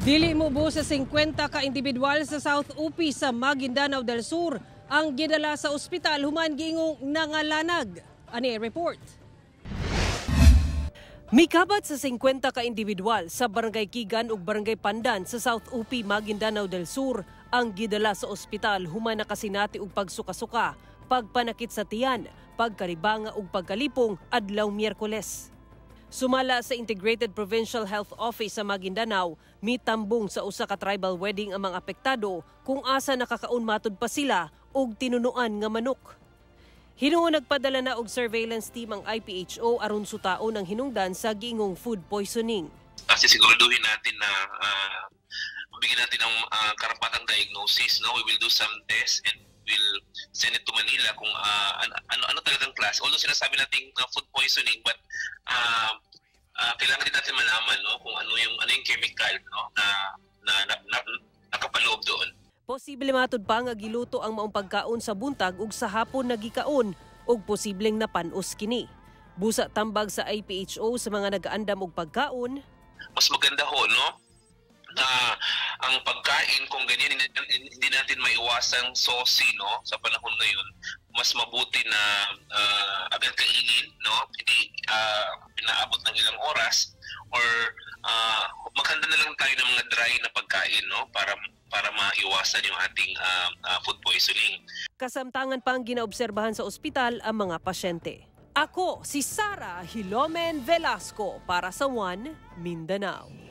Dili mo buo sa 50 ka individual sa South UP sa Maguindanao del Sur ang gidala sa ospital human giingong nangalanag. Ani report. Mikabat sa 50 ka individual sa Barangay Kigan ug Barangay Pandan sa South UP Maguindanao del Sur ang gidala sa ospital human nakasinati og pagsuka-suka, pagpanakit sa tiyan, pagkaribanga ug pagkalipong adlaw Miyerkules. Sumala sa Integrated Provincial Health Office sa Maguindanao, mitambong sa usa ka tribal wedding ang mga apektado kung asa nakakaun matud pa sila og tinunuan nga manok. Hinungo nagpadala na og surveillance team ang IPHO aron sutaon ang hinungdan sa giingong food poisoning. Kasi siguraduhin natin na mabigyan natin ng karapatang diagnosis. No? We will do some tests and we'll send it to Manila kung ano talagang class. Although sinasabi natin food poisoning, but kailangan din natin malaman, no, kung ano yung chemical, no, na nakapaloob doon. Posible matud pa nga giluto ang maong pagkaon sa buntag ug sa hapon nagikaon ug posibleng napanos kini. Busa tambag sa IPHO sa mga nagaandam og pagkaon. Mas maganda ho, no, na ang pagkain kung ganyan hindi natin maiwasang saucy, no, sa panahon ngayon. Mas mabuti na agad kainin, no, hindi pinaabot ng ilang oras, or maghanda na lang tayo ng mga dry na pagkain, no, para maiwasan yung ating food poisoning. Kasamtangan pa ang ginaobserbahan sa ospital ang mga pasyente. Ako si Sara Hilomen Velasco para sa One Mindanao.